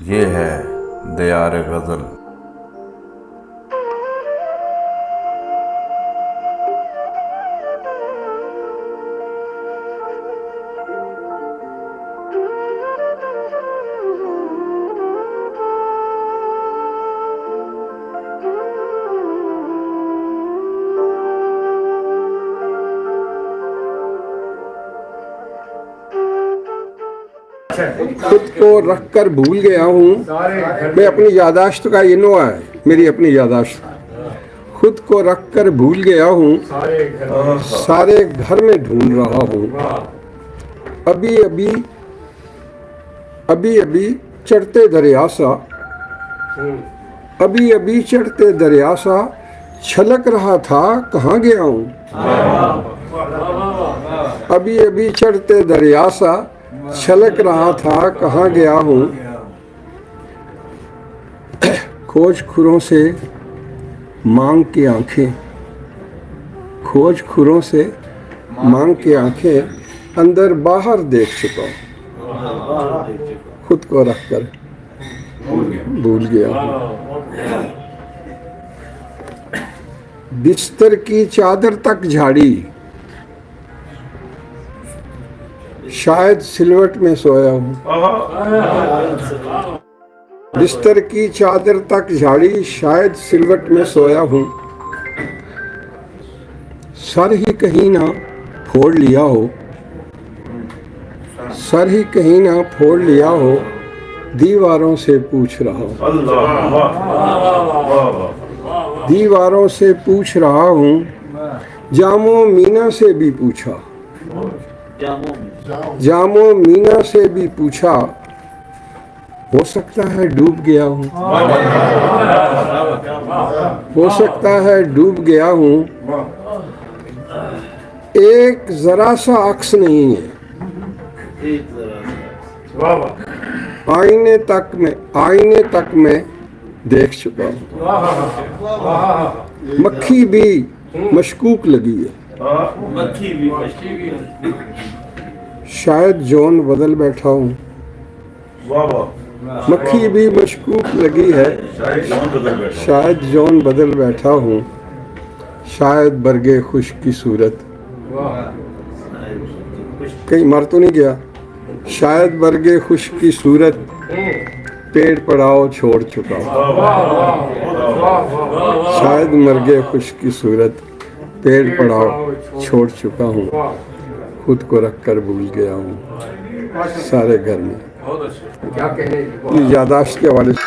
ये है दियार गज़ल। खुद को रख कर भूल गया हूँ मैं अपनी यादाश्त का ये नुआ है मेरी अपनी यादाश्त। खुद को रख कर भूल गया हूँ सारे घर में ढूंढ रहा हूँ। अभी अभी अभी अभी चढ़ते दरिया सा अभी अभी चढ़ते दरिया सा छलक रहा था कहाँ गया हूँ। अभी अभी चढ़ते दरिया सा छलक रहा था कहाँ गया हूँ। खोज खुरों से मांग के आंखें खोज खुरों से मांग के आंखें अंदर बाहर देख चुका हूँ। खुद को रख कर भूल गया हूँ। बिस्तर की चादर तक झाड़ी शायद सिलवट में सोया हूँ। बिस्तर की चादर तक झाड़ी शायद सिलवट में सोया हूँ। सर ही कहीं ना फोड़ लिया हो सर ही कहीं ना फोड़ लिया हो दीवारों से पूछ रहा हूँ। दीवारों से पूछ रहा हूँ जामो मीना से भी पूछा जामो मीना से भी पूछा हो सकता है डूब गया हूँ। हो सकता है डूब गया हूँ। एक जरा सा अक्स नहीं है आईने तक मैं देख चुका हूँ। मक्खी भी मशकूक लगी है शायद जॉन बदल बैठा हूँ। मक्खी भी मशकूक लगी है शायद जॉन बदल बैठा हूँ। शायद बरगे खुश की सूरत कहीं मर तो नहीं गया। शायद बरगे खुश की सूरत पेड़ पड़ाव छोड़ चुका हूँ। शायद मरगे खुश की सूरत पेड़ पड़ाव छोड़ चुका हूँ। खुद को रख कर भूल गया हूँ सारे घर में। ये यादाश्त के हवाले से